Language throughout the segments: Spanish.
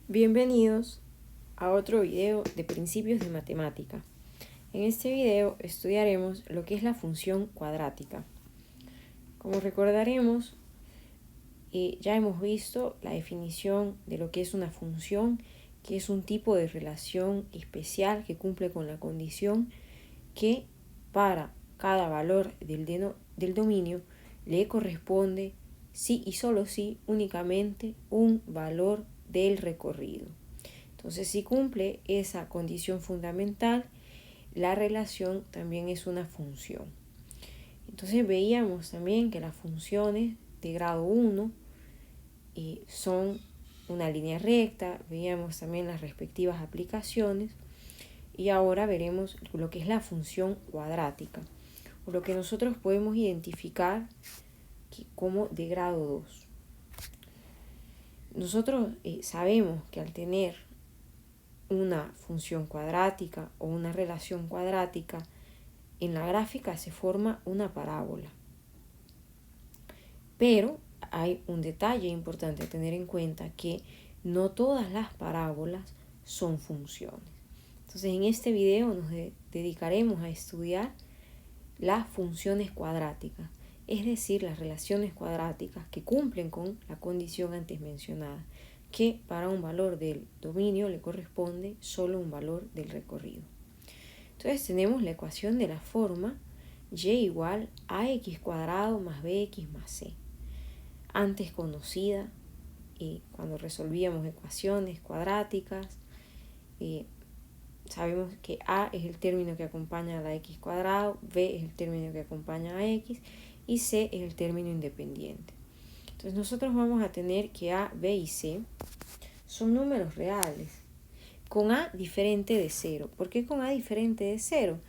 Bienvenidos a otro video de principios de matemática. En este video estudiaremos lo que es la función cuadrática. Como recordaremos, ya hemos visto la definición de lo que es una función, que es un tipo de relación especial que cumple con la condición que para cada valor del dominio le corresponde sí y solo sí únicamente un valor del recorrido. Entonces, si cumple esa condición fundamental, la relación también es una función. Entonces veíamos también que las funciones de grado 1 son una línea recta, veíamos también las respectivas aplicaciones y ahora veremos lo que es la función cuadrática, o lo que nosotros podemos identificar como de grado 2. Nosotros sabemos que al tener una función cuadrática o una relación cuadrática, en la gráfica se forma una parábola. Pero hay un detalle importante a tener en cuenta, que no todas las parábolas son funciones. Entonces en este video nos dedicaremos a estudiar las funciones cuadráticas, es decir, las relaciones cuadráticas que cumplen con la condición antes mencionada, que para un valor del dominio le corresponde solo un valor del recorrido. Entonces tenemos la ecuación de la forma y igual a ax cuadrado más bx más c, antes conocida cuando resolvíamos ecuaciones cuadráticas. Sabemos que a es el término que acompaña a la x cuadrado, b es el término que acompaña a x y c es el término independiente. Entonces nosotros vamos a tener que a, b y c son números reales, con a diferente de 0. ¿Por qué con a diferente de 0?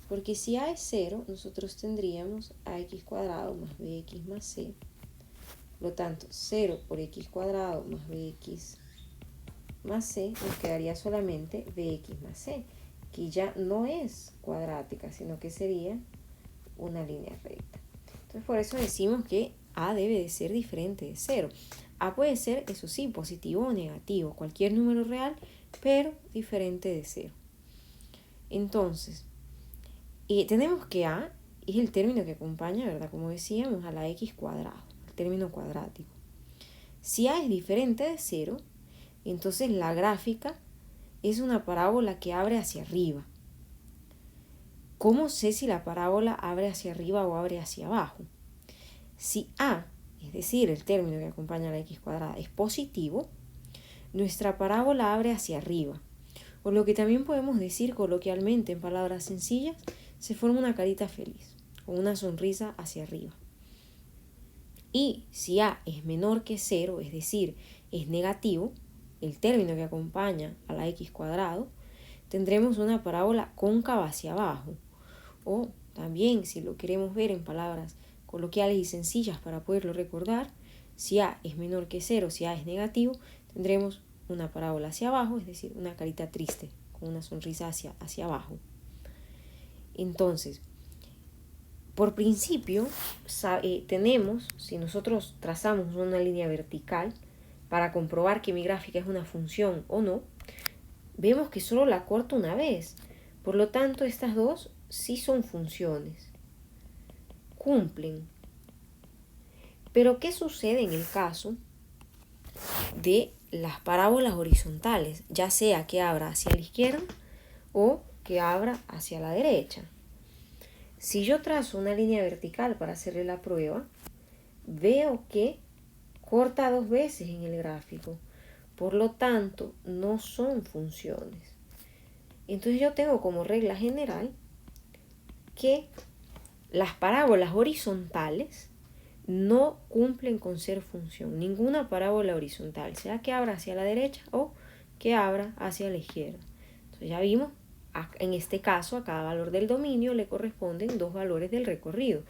Porque si a es 0, nosotros tendríamos ax cuadrado más bx más c. Por lo tanto, 0 por x cuadrado más bx más c, nos quedaría solamente bx más c, que ya no es cuadrática, sino que sería una línea recta. Entonces, por eso decimos que a debe de ser diferente de 0. A puede ser, eso sí, positivo o negativo, cualquier número real, pero diferente de 0. Entonces, tenemos que a es el término que acompaña, ¿verdad? Como decíamos, a la x cuadrado, el término cuadrático. Si a es diferente de 0, entonces la gráfica es una parábola que abre hacia arriba. ¿Cómo sé si la parábola abre hacia arriba o abre hacia abajo? Si a, es decir, el término que acompaña a la x cuadrada, es positivo, nuestra parábola abre hacia arriba. O lo que también podemos decir coloquialmente en palabras sencillas, se forma una carita feliz, o una sonrisa hacia arriba. Y si a es menor que 0, es decir, es negativo, el término que acompaña a la x cuadrado, tendremos una parábola cóncava hacia abajo. O también, si lo queremos ver en palabras coloquiales y sencillas para poderlo recordar, si a es menor que 0, si a es negativo, tendremos una parábola hacia abajo, es decir, una carita triste, con una sonrisa hacia abajo. Entonces, por principio, tenemos, si nosotros trazamos una línea vertical para comprobar que mi gráfica es una función o no, vemos que solo la corto una vez. Por lo tanto, estas dos sí son funciones. Cumplen. Pero, ¿qué sucede en el caso de las parábolas horizontales? Ya sea que abra hacia la izquierda o que abra hacia la derecha. Si yo trazo una línea vertical para hacerle la prueba, veo que corta dos veces en el gráfico. Por lo tanto, no son funciones. Entonces yo tengo como regla general que las parábolas horizontales no cumplen con ser función. Ninguna parábola horizontal, sea que abra hacia la derecha o que abra hacia la izquierda. Entonces ya vimos, en este caso, a cada valor del dominio le corresponden dos valores del recorrido.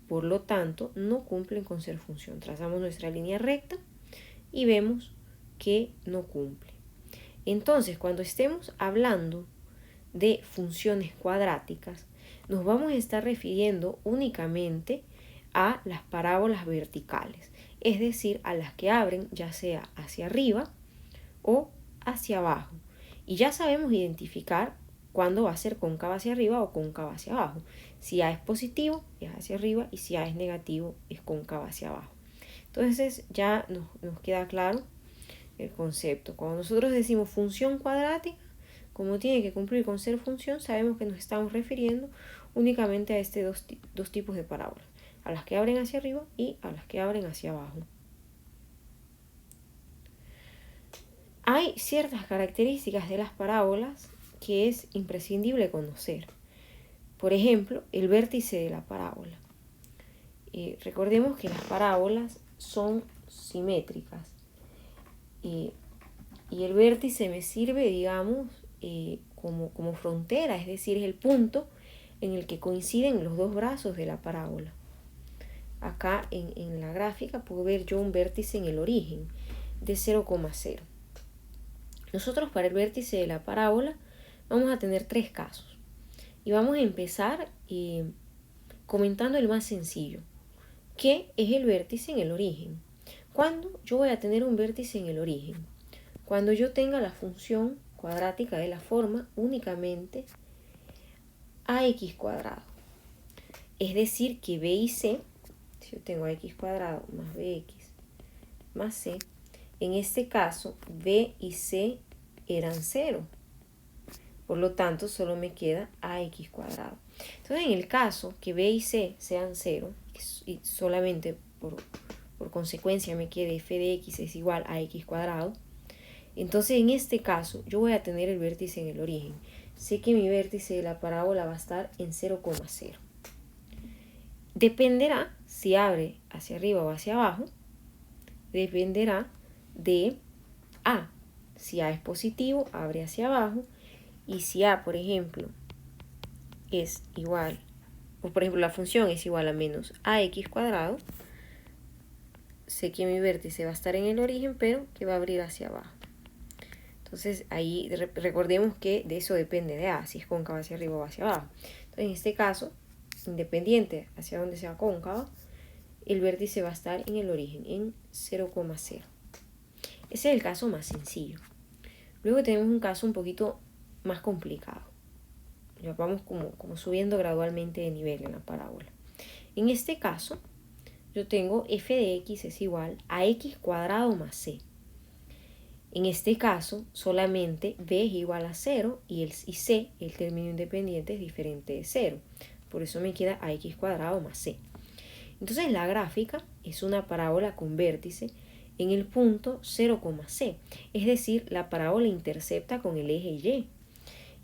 Por lo tanto, no cumplen con ser función. Trazamos nuestra línea recta y vemos que no cumple. Entonces, cuando estemos hablando de funciones cuadráticas, nos vamos a estar refiriendo únicamente a las parábolas verticales, es decir, a las que abren ya sea hacia arriba o hacia abajo. Y ya sabemos identificar cuándo va a ser cóncava hacia arriba o cóncava hacia abajo. Si A es positivo, es hacia arriba, y si A es negativo, es cóncava hacia abajo. Entonces ya nos queda claro el concepto. Cuando nosotros decimos función cuadrática, como tiene que cumplir con ser función, sabemos que nos estamos refiriendo únicamente a estos dos tipos de parábolas, a las que abren hacia arriba y a las que abren hacia abajo. Hay ciertas características de las parábolas que es imprescindible conocer. Por ejemplo, el vértice de la parábola. Recordemos que las parábolas son simétricas y el vértice me sirve, digamos, como frontera, es decir, es el punto en el que coinciden los dos brazos de la parábola. Acá en la gráfica puedo ver yo un vértice en el origen de 0,0. Nosotros para el vértice de la parábola vamos a tener tres casos. Y vamos a empezar comentando el más sencillo, que es el vértice en el origen. ¿Cuándo yo voy a tener un vértice en el origen? Cuando yo tenga la función cuadrática de la forma únicamente ax cuadrado. Es decir, que b y c, si yo tengo ax cuadrado más bx más c, en este caso b y c eran 0. Por lo tanto, solo me queda ax cuadrado. Entonces, en el caso que b y c sean 0, y solamente por consecuencia me quede f de x es igual a x cuadrado, entonces en este caso yo voy a tener el vértice en el origen. Sé que mi vértice de la parábola va a estar en 0,0. Dependerá si abre hacia arriba o hacia abajo. Dependerá de A. Si A es positivo, abre hacia abajo. Y si A, por ejemplo, es igual, o por ejemplo la función es igual a menos ax cuadrado, sé que mi vértice va a estar en el origen, pero que va a abrir hacia abajo. Entonces ahí recordemos que de eso depende de A, si es cóncava hacia arriba o hacia abajo. Entonces en este caso, independiente hacia donde sea cóncava, el vértice va a estar en el origen, en 0,0. Ese es el caso más sencillo. Luego tenemos un caso un poquito más complicado. Ya vamos como subiendo gradualmente de nivel en la parábola. En este caso, yo tengo f de x es igual a x cuadrado más c. En este caso, solamente b es igual a 0 y c, el término independiente, es diferente de 0. Por eso me queda ax cuadrado más c. Entonces la gráfica es una parábola con vértice en el punto 0,c. Es decir, la parábola intercepta con el eje y.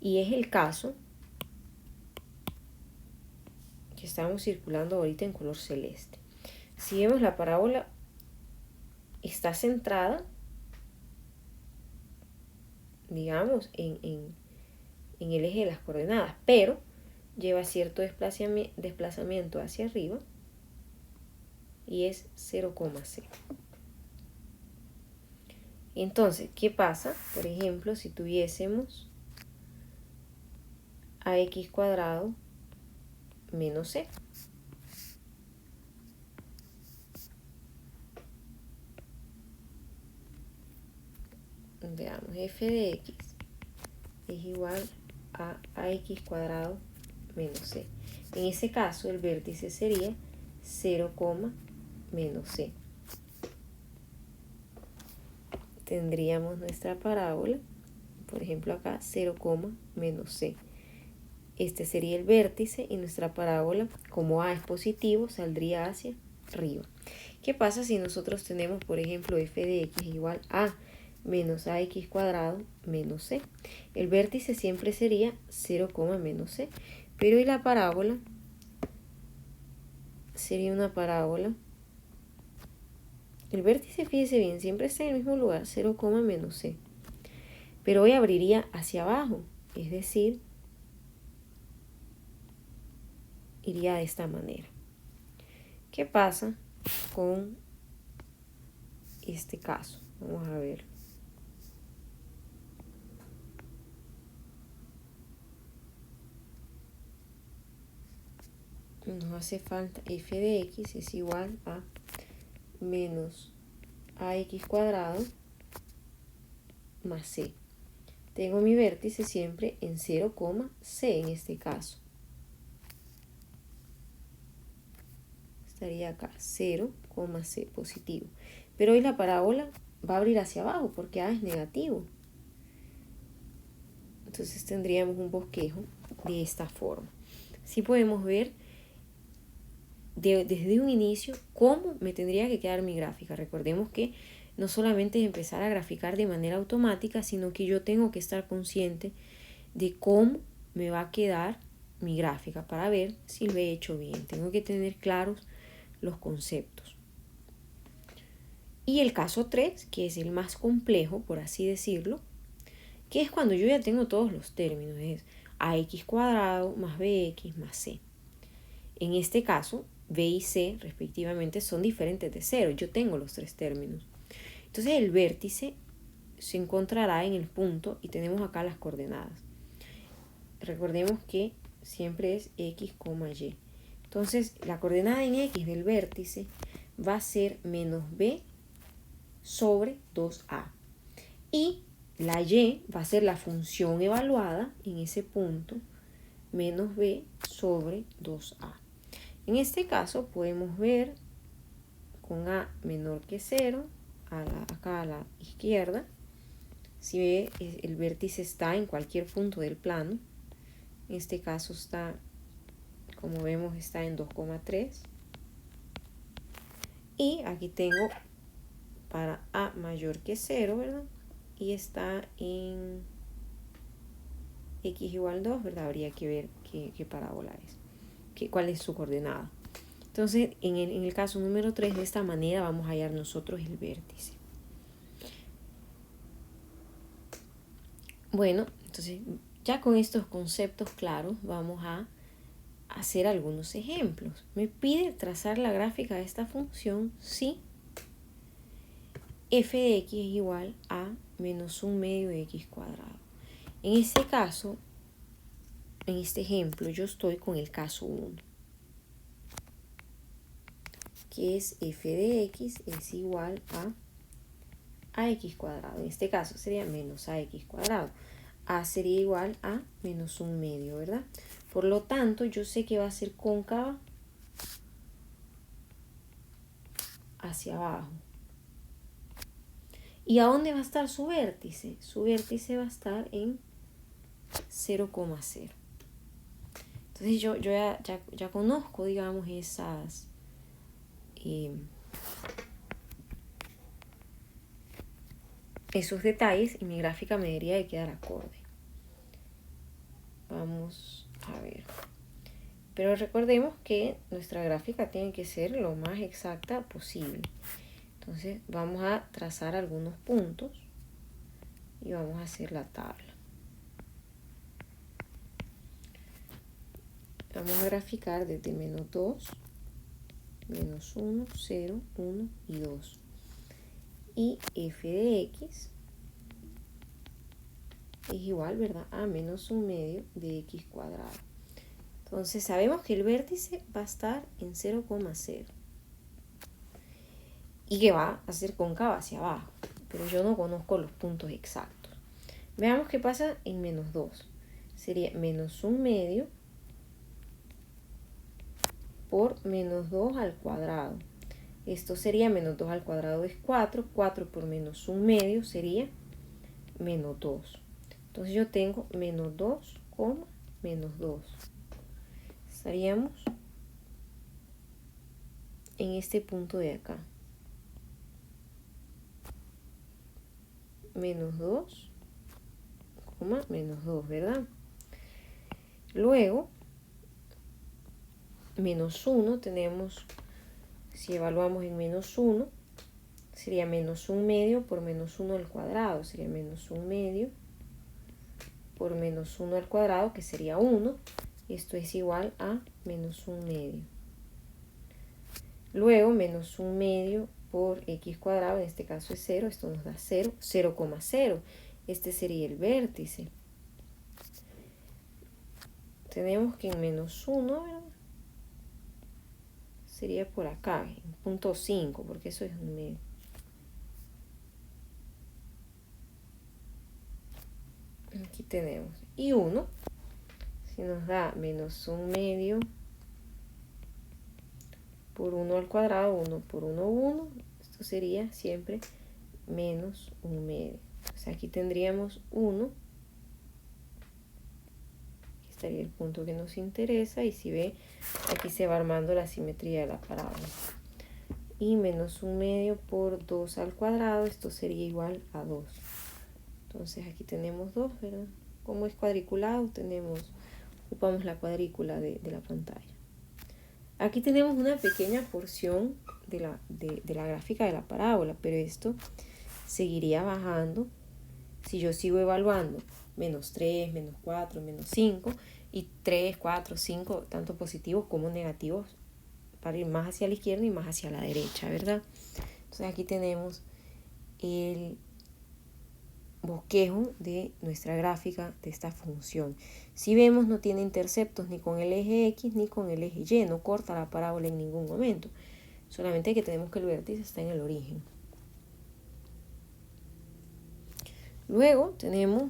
Y es el caso que estamos circulando ahorita en color celeste. Si vemos, la parábola está centrada, digamos, en el eje de las coordenadas, pero lleva cierto desplazamiento hacia arriba y es 0,c. Entonces, ¿qué pasa? Por ejemplo, si tuviésemos ax cuadrado menos c. Veamos, f de x es igual a ax cuadrado menos c. En ese caso, el vértice sería 0, menos c. Tendríamos nuestra parábola, por ejemplo acá, 0, menos c. Este sería el vértice y nuestra parábola, como a es positivo, saldría hacia arriba. ¿Qué pasa si nosotros tenemos, por ejemplo, f de x igual a menos ax cuadrado menos c? El vértice siempre sería 0, menos c. Pero ¿y la parábola? Sería una parábola. El vértice, fíjese bien, siempre está en el mismo lugar, 0, menos c. Pero hoy abriría hacia abajo, es decir, iría de esta manera. ¿Qué pasa con este caso? Vamos a ver. Nos hace falta f de x es igual a menos ax cuadrado más C. Tengo mi vértice siempre en 0, C en este caso. Estaría acá, 0, C positivo. Pero hoy la parábola va a abrir hacia abajo porque A es negativo. Entonces tendríamos un bosquejo de esta forma. Así podemos ver desde un inicio cómo me tendría que quedar mi gráfica. Recordemos que no solamente es empezar a graficar de manera automática, sino que yo tengo que estar consciente de cómo me va a quedar mi gráfica para ver si lo he hecho bien. Tengo que tener claros los conceptos. Y el caso 3, que es el más complejo, por así decirlo, que es cuando yo ya tengo todos los términos, es ax cuadrado más bx más c. En este caso, b y c respectivamente son diferentes de 0. Yo tengo los tres términos. Entonces el vértice se encontrará en el punto y tenemos acá las coordenadas. Recordemos que siempre es x, y. Entonces la coordenada en x del vértice va a ser menos b sobre 2a. Y la y va a ser la función evaluada en ese punto, menos b sobre 2a. En este caso podemos ver con a menor que 0, acá a la izquierda, si ve el vértice está en cualquier punto del plano. En este caso está, como vemos, está en 2,3. Y aquí tengo para a mayor que 0, ¿verdad? Y está en x igual 2, ¿verdad? Habría que ver qué parábola es, cuál es su coordenada. Entonces, en el caso número 3, de esta manera vamos a hallar nosotros el vértice. Bueno, entonces ya con estos conceptos claros vamos a hacer algunos ejemplos. Me pide trazar la gráfica de esta función si f de x es igual a menos 1 medio de x cuadrado. En este caso, en este ejemplo, yo estoy con el caso 1, que es f de x es igual a x cuadrado. En este caso sería menos ax cuadrado. A sería igual a menos 1 medio, ¿verdad? Por lo tanto, yo sé que va a ser cóncava hacia abajo. ¿Y a dónde va a estar su vértice? Su vértice va a estar en 0,0. Entonces yo ya conozco, digamos, esos detalles y mi gráfica me debería de quedar acorde. Vamos a ver. Pero recordemos que nuestra gráfica tiene que ser lo más exacta posible. Entonces vamos a trazar algunos puntos y vamos a hacer la tabla. Vamos a graficar desde menos 2, menos 1, 0, 1 y 2. Y f de x es igual, ¿verdad?, a menos 1 medio de x cuadrado. Entonces sabemos que el vértice va a estar en 0,0 y que va a ser cóncava hacia abajo, pero yo no conozco los puntos exactos. Veamos qué pasa en menos 2. Sería menos 1 medio por menos 2 al cuadrado. Esto sería menos 2 al cuadrado es 4. 4 por menos 1 medio sería menos 2. Entonces yo tengo menos 2, menos 2. Estaríamos en este punto de acá. Menos 2, menos 2, ¿verdad? Luego, menos 1 tenemos, si evaluamos en menos 1, sería menos 1 medio por menos 1 al cuadrado. Sería menos 1 medio por menos 1 al cuadrado, que sería 1. Esto es igual a menos 1 medio. Luego, menos 1 medio por x cuadrado, en este caso es 0. Esto nos da 0, 0,0. Este sería el vértice. Tenemos que en menos 1, ¿verdad?, sería por acá, en punto 5, porque eso es 1 medio. aquí tenemos. Y 1, si nos da menos 1/2 por 1 al cuadrado, 1 por 1, 1. Esto sería siempre menos 1/2. Entonces aquí tendríamos 1. Aquí estaría el punto que nos interesa. Y si ve, aquí se va armando la simetría de la parábola. Y menos 1/2 por 2 al cuadrado, esto sería igual a 2. Entonces aquí tenemos 2, ¿verdad? Como es cuadriculado, ocupamos la cuadrícula de la pantalla. Aquí tenemos una pequeña porción de la gráfica de la parábola, pero esto seguiría bajando si yo sigo evaluando menos 3, menos 4, menos 5 y 3, 4, 5, tanto positivos como negativos, para ir más hacia la izquierda y más hacia la derecha, ¿verdad? Entonces aquí tenemos el bosquejo de nuestra gráfica de esta función. Si vemos, no tiene interceptos ni con el eje X ni con el eje Y, no corta la parábola en ningún momento. Solamente que tenemos que el vértice está en el origen. Luego tenemos,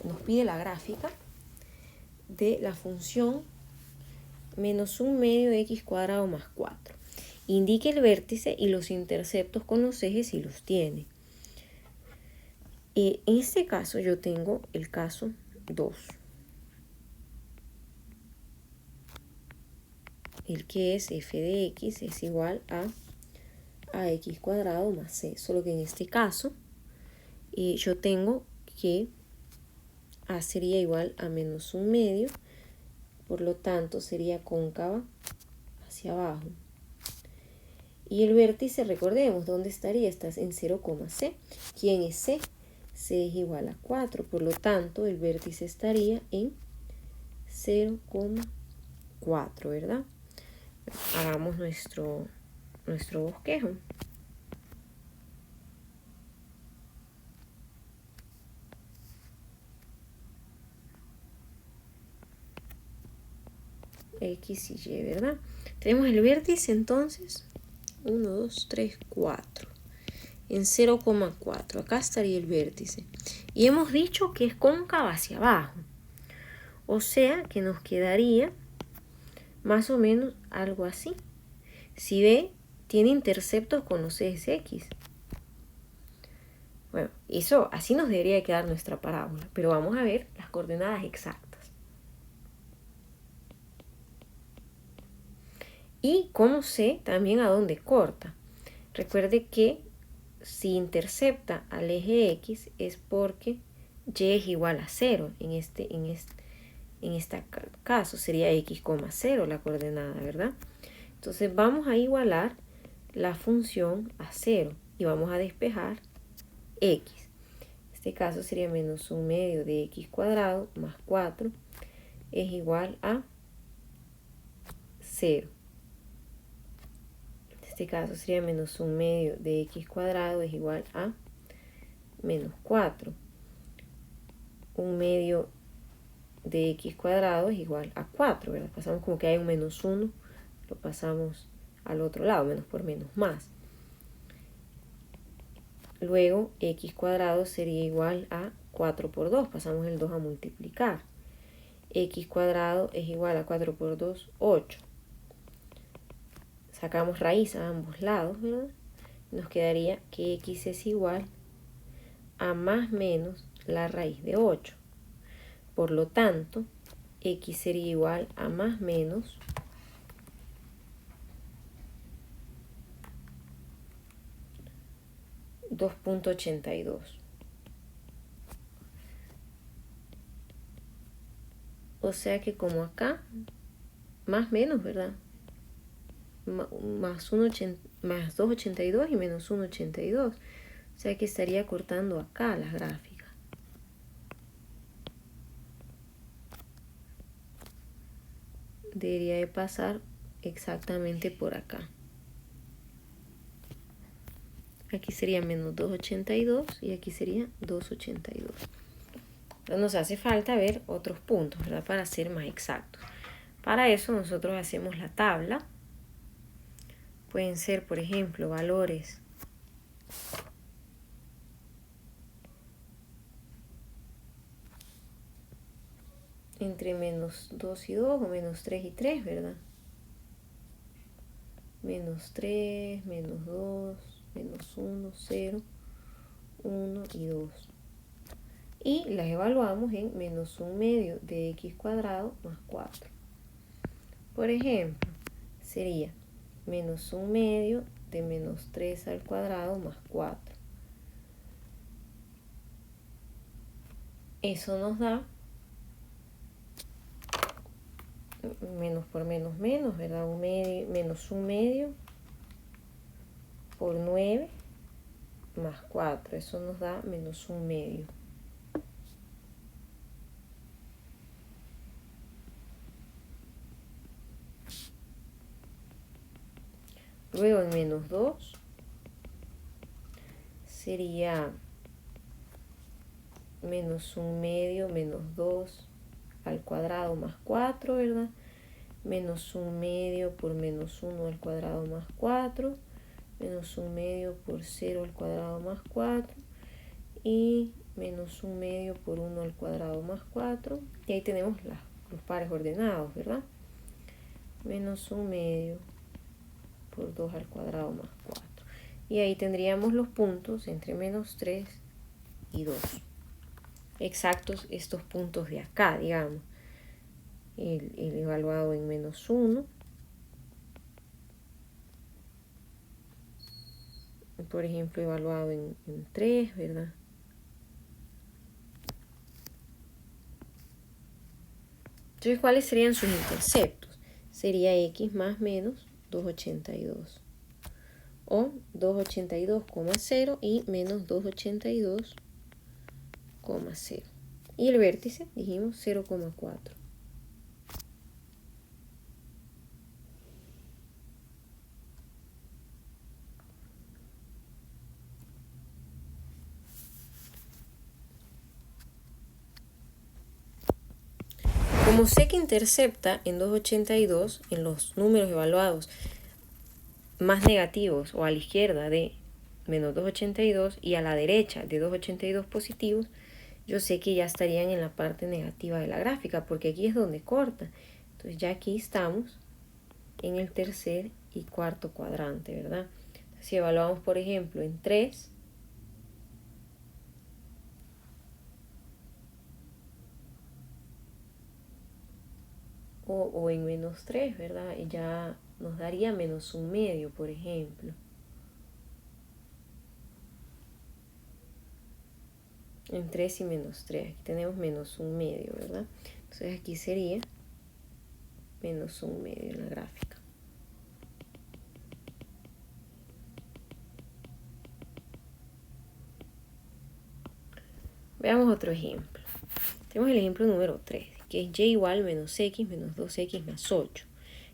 nos pide la gráfica de la función menos 1/2 de x cuadrado más 4. Indique el vértice y los interceptos con los ejes si los tiene. En este caso yo tengo el caso 2. El que es f de x es igual a x cuadrado más c. Solo que en este caso yo tengo que a sería igual a menos 1/2. Por lo tanto sería cóncava hacia abajo. Y el vértice, recordemos, ¿dónde estaría? Está en 0, c. ¿Quién es c? C es igual a 4. Por lo tanto, el vértice estaría en 0,4, ¿verdad? Hagamos nuestro bosquejo. X y Y, ¿verdad? Tenemos el vértice entonces 1, 2, 3, 4 en 0,4. Acá estaría el vértice. Y hemos dicho que es cóncava hacia abajo. O sea que nos quedaría más o menos algo así. Si ve, tiene interceptos con los ejes X. Bueno, eso así nos debería quedar nuestra parábola. Pero vamos a ver las coordenadas exactas. Y cómo sé también a dónde corta. Recuerde que si intercepta al eje X es porque Y es igual a 0. En este caso sería X, 0 la coordenada, ¿verdad? Entonces vamos a igualar la función a 0 y vamos a despejar X. En este caso sería menos 1/2 de X cuadrado más 4 es igual a 0. En este caso sería menos 1/2 de X cuadrado es igual a menos 4. 1/2 de X cuadrado es igual a 4, ¿verdad? Pasamos como que hay un menos 1, lo pasamos al otro lado, menos por menos más. Luego X cuadrado sería igual a 4 por 2, pasamos el 2 a multiplicar. X cuadrado es igual a 4 por 2, 8. Sacamos raíz a ambos lados, ¿verdad? Nos quedaría que X es igual a más menos la raíz de 8. Por lo tanto, X sería igual a más menos 2,82. O sea que como acá, más menos, ¿verdad? Más 2,82 y menos 1,82. O sea que estaría cortando acá las gráficas. Debería de pasar exactamente por acá. Aquí sería menos 2,82 y aquí sería 2,82. Entonces nos hace falta ver otros puntos, ¿verdad? Para ser más exactos. Para eso nosotros hacemos la tabla. Pueden ser, por ejemplo, valores entre menos 2 y 2 o menos 3 y 3, ¿verdad? Menos 3, menos 2, menos 1, 0, 1 y 2. Y las evaluamos en menos 1 medio de x cuadrado más 4. Por ejemplo, sería menos 1 medio de menos 3 al cuadrado más 4. Eso nos da menos por menos, ¿verdad? Menos 1 medio por 9 más 4. Eso nos da menos 1 medio. Luego en menos 2 sería menos 1 medio menos 2 al cuadrado más 4, ¿verdad? Menos 1 medio por menos 1 al cuadrado más 4, menos 1 medio por 0 al cuadrado más 4 y menos 1 medio por 1 al cuadrado más 4. Y ahí tenemos los pares ordenados, ¿verdad? Menos 1 medio por 2 al cuadrado más 4. Y ahí tendríamos los puntos entre menos 3 y 2. Exactos estos puntos de acá, digamos. El evaluado en menos 1. Por ejemplo, evaluado en 3, ¿verdad? Entonces, ¿cuáles serían sus interceptos? Sería x más menos 282. O 282,0 y menos 282,0. Y el vértice, dijimos, 0,4. Como sé que intercepta en 282 en los números evaluados más negativos o a la izquierda de menos 282 y a la derecha de 282 positivos, yo sé que ya estarían en la parte negativa de la gráfica, porque aquí es donde corta. Entonces ya aquí estamos en el tercer y cuarto cuadrante, ¿verdad? Entonces, si evaluamos, por ejemplo, en 3, o en menos 3, ¿verdad? Y ya nos daría menos 1 medio, por ejemplo. En 3 y menos 3. Aquí tenemos menos 1 medio, ¿verdad? Entonces aquí sería menos 1 medio en la gráfica. Veamos otro ejemplo. Tenemos el ejemplo número 3, que es y igual menos x menos 2x más 8.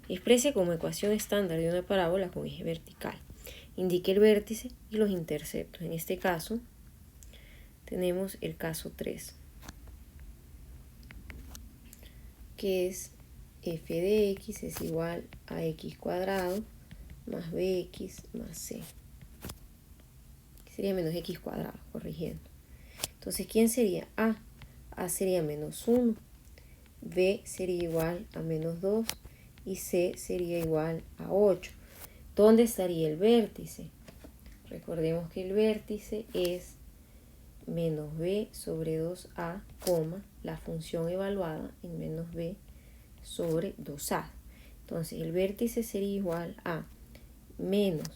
Exprese como ecuación estándar de una parábola con eje vertical. Indique el vértice y los interceptos. En este caso, tenemos el caso 3, que es f de x es igual a x cuadrado más bx más c. Sería menos x cuadrado, corrigiendo. Entonces, ¿quién sería a? A sería menos 1, b sería igual a menos 2 y c sería igual a 8. ¿Dónde estaría el vértice? Recordemos que el vértice es menos b sobre 2a, la función evaluada en menos b sobre 2a. Entonces, el vértice sería igual a menos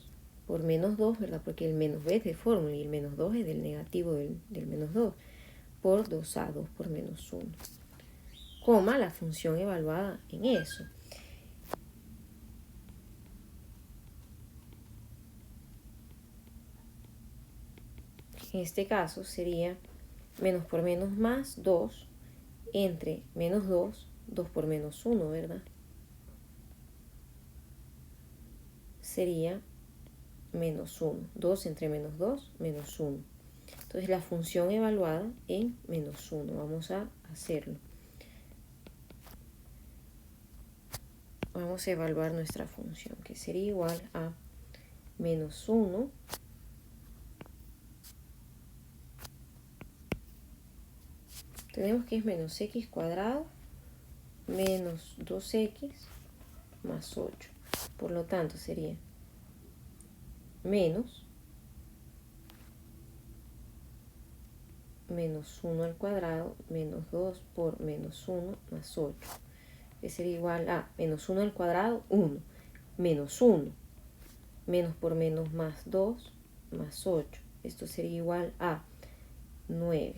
por menos 2, ¿verdad? Porque el menos b es de fórmula y el menos 2 es del negativo del menos 2, por 2a, 2 por menos 1, la función evaluada en eso. En este caso sería menos por menos más 2 entre menos 2, 2 por menos 1, ¿verdad? Sería menos 1. 2 entre menos 2, menos 1. Entonces la función evaluada en menos 1. Vamos a hacerlo. Vamos a evaluar nuestra función, que sería igual a menos 1 tenemos que es menos x cuadrado menos 2x más 8. Por lo tanto, sería menos 1 al cuadrado menos 2 por menos 1 más 8. Que sería igual a menos 1 al cuadrado, 1. Menos 1. Menos por menos más 2 más 8. Esto sería igual a 9.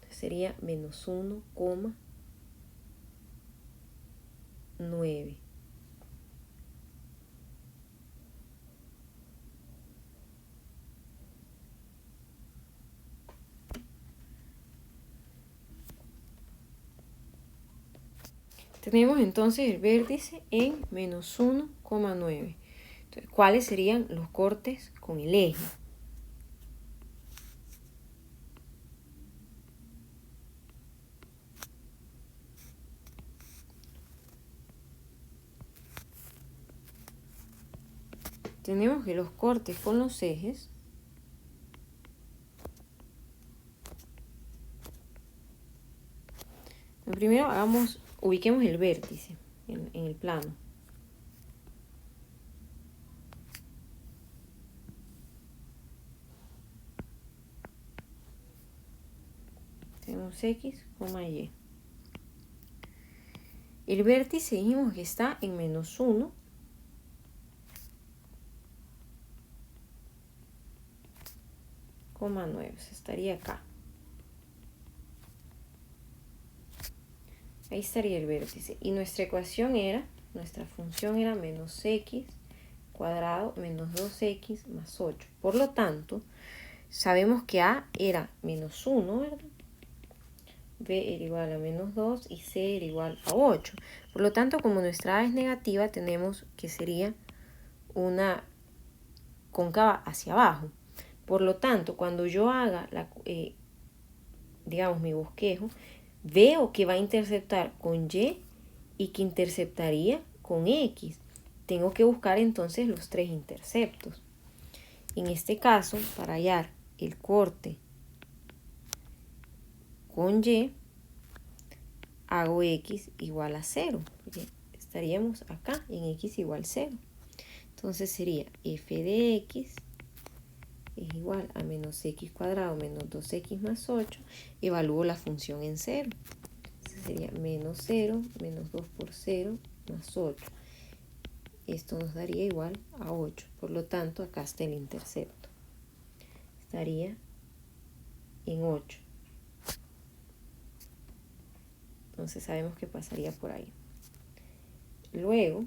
Sería menos 1,9. Tenemos entonces el vértice en menos 1,9. Entonces, ¿cuáles serían los cortes con el eje? Tenemos que los cortes con los ejes primero ubiquemos el vértice en el plano. Tenemos X, Y. El vértice dijimos que está en menos 1. Coma 9, estaría acá. Ahí estaría el vértice. Y nuestra función era menos x cuadrado menos 2x más 8. Por lo tanto, sabemos que A era menos 1, ¿verdad? B era igual a menos 2 y C era igual a 8. Por lo tanto, como nuestra A es negativa, tenemos que sería una cóncava hacia abajo. Por lo tanto, cuando yo haga digamos mi bosquejo, veo que va a interceptar con Y y que interceptaría con X. Tengo que buscar entonces los tres interceptos. En este caso, para hallar el corte con Y, hago X igual a 0, porque estaríamos acá en X igual 0. Entonces sería f de X es igual a menos X cuadrado menos 2X más 8. Evalúo la función en 0. Entonces sería menos 0, menos 2 por 0, más 8. Esto nos daría igual a 8. Por lo tanto, acá está el intercepto. Estaría en 8. Entonces sabemos que pasaría por ahí. Luego,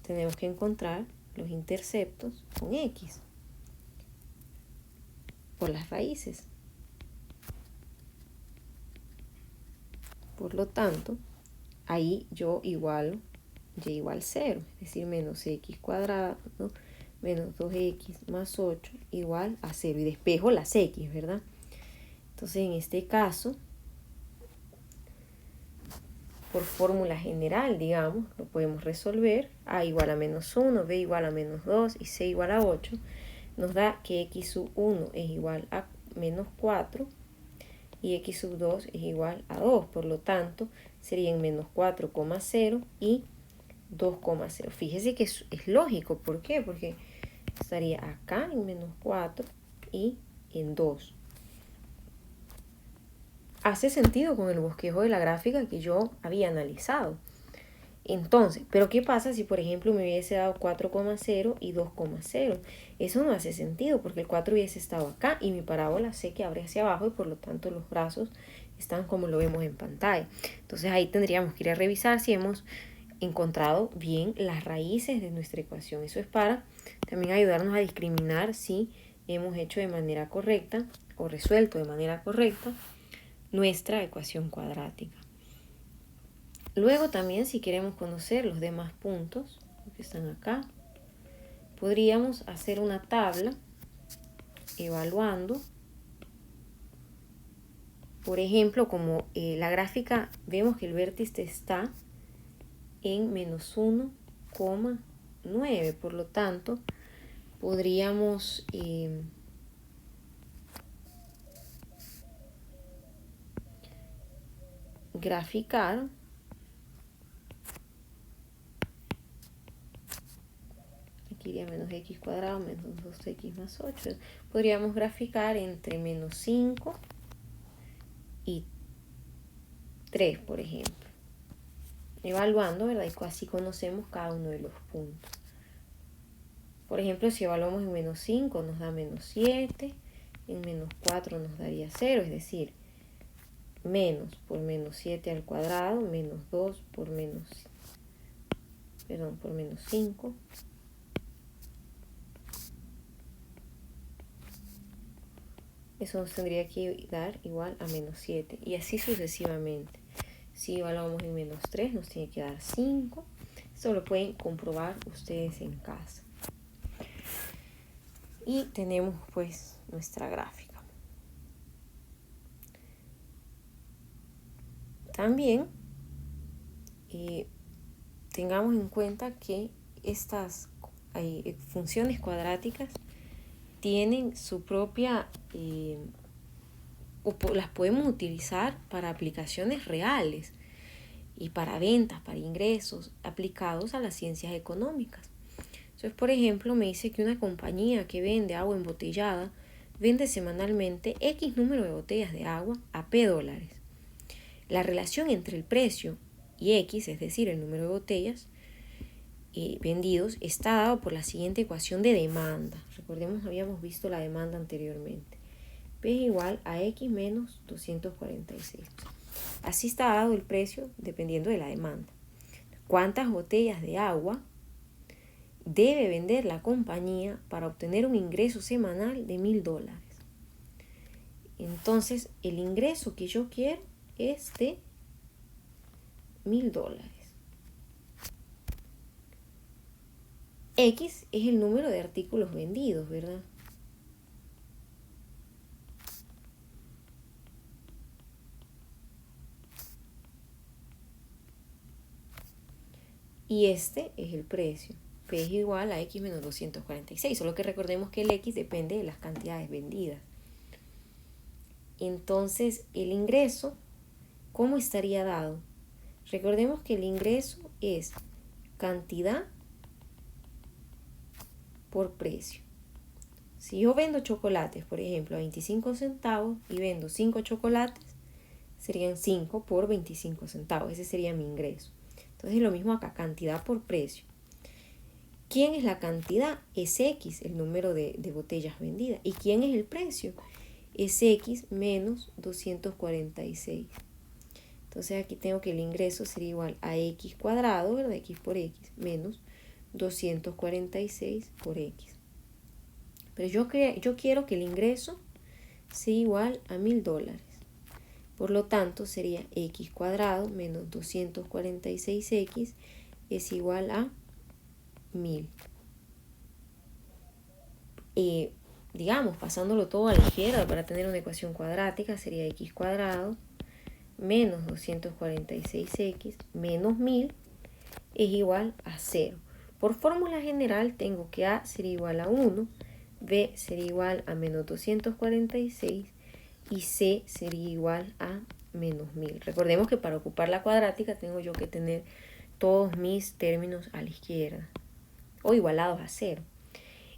tenemos que encontrar los interceptos con X por las raíces. Por lo tanto, ahí yo igualo Y igual 0, es decir, menos X cuadrado, ¿no? Menos 2X más 8 igual a 0. Y despejo las X, ¿verdad? Entonces, en este caso, por fórmula general, digamos, lo podemos resolver. A igual a menos 1, B igual a menos 2 y C igual a 8. Nos da que X sub 1 es igual a menos 4 y X sub 2 es igual a 2. Por lo tanto, serían menos 4,0 y 2,0. Fíjese que es lógico. ¿Por qué? Porque estaría acá en menos 4 y en 2. Hace sentido con el bosquejo de la gráfica que yo había analizado. Entonces, ¿pero qué pasa si, por ejemplo, me hubiese dado 4,0 y 2,0? Eso no hace sentido porque el 4 hubiese estado acá y mi parábola sé que abre hacia abajo y por lo tanto los brazos están como lo vemos en pantalla. Entonces ahí tendríamos que ir a revisar si hemos encontrado bien las raíces de nuestra ecuación. Eso es para también ayudarnos a discriminar si hemos hecho de manera correcta o resuelto de manera correcta nuestra ecuación cuadrática. Luego también, si queremos conocer los demás puntos que están acá, podríamos hacer una tabla evaluando. Por ejemplo, como la gráfica, vemos que el vértice está en menos 1,9. Por lo tanto, podríamos graficar x cuadrado menos 2x más 8. Podríamos graficar entre menos 5 y 3, por ejemplo. Evaluando, ¿verdad? Y así conocemos cada uno de los puntos. Por ejemplo, si evaluamos en menos 5 nos da menos 7, en menos 4 nos daría 0, es decir, menos por menos 7 al cuadrado, menos 2 por menos 5. Eso nos tendría que dar igual a menos 7. Y así sucesivamente. Si evaluamos en menos 3, nos tiene que dar 5. Esto lo pueden comprobar ustedes en casa. Y tenemos pues nuestra gráfica. También tengamos en cuenta que estas funciones cuadráticas tienen su propia, las podemos utilizar para aplicaciones reales y para ventas, para ingresos aplicados a las ciencias económicas. Entonces, por ejemplo, me dice que una compañía que vende agua embotellada vende semanalmente X número de botellas de agua a P dólares. La relación entre el precio y X, es decir, el número de botellas vendidos, está dado por la siguiente ecuación de demanda. Recordemos, habíamos visto la demanda anteriormente. P es igual a X menos 246. Así está dado el precio dependiendo de la demanda. ¿Cuántas botellas de agua debe vender la compañía para obtener un ingreso semanal de $1,000? Entonces, el ingreso que yo quiero es de $1,000. X es el número de artículos vendidos, ¿verdad? Y este es el precio. P es igual a X menos 246. Solo que recordemos que el X depende de las cantidades vendidas. Entonces, el ingreso, ¿cómo estaría dado? Recordemos que el ingreso es cantidad por precio. Si yo vendo chocolates, por ejemplo, a 25 centavos y vendo 5 chocolates, serían 5 por 25 centavos. Ese sería mi ingreso. Entonces, lo mismo acá, cantidad por precio. ¿Quién es la cantidad? Es X, el número de botellas vendidas. ¿Y quién es el precio? Es X menos 246. Entonces, aquí tengo que el ingreso sería igual a X cuadrado, ¿verdad? X por X menos 246 por X. Pero yo quiero que el ingreso sea igual a $1,000. Por lo tanto, sería X cuadrado menos 246X es igual a 1,000. Digamos, pasándolo todo a la izquierda para tener una ecuación cuadrática, sería X cuadrado menos 246X menos 1,000 es igual a 0. Por fórmula general tengo que A sería igual a 1, B sería igual a menos 246 y C sería igual a menos 1,000. Recordemos que para ocupar la cuadrática tengo yo que tener todos mis términos a la izquierda o igualados a 0.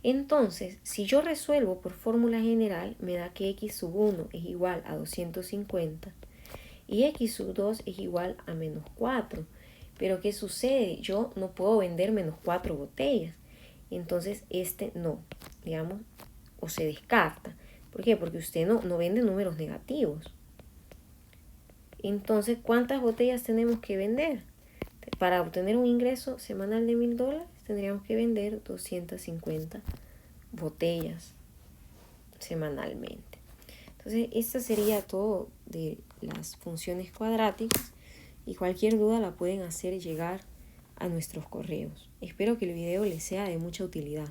Entonces, si yo resuelvo por fórmula general, me da que X sub 1 es igual a 250 y X sub 2 es igual a menos 4. Pero ¿qué sucede? Yo no puedo vender menos 4 botellas. Entonces, no, digamos, o se descarta. ¿Por qué? Porque usted no vende números negativos. Entonces, ¿cuántas botellas tenemos que vender? Para obtener un ingreso semanal de $1,000, tendríamos que vender 250 botellas semanalmente. Entonces, esto sería todo de las funciones cuadráticas y cualquier duda la pueden hacer llegar a nuestros correos. Espero que el video les sea de mucha utilidad.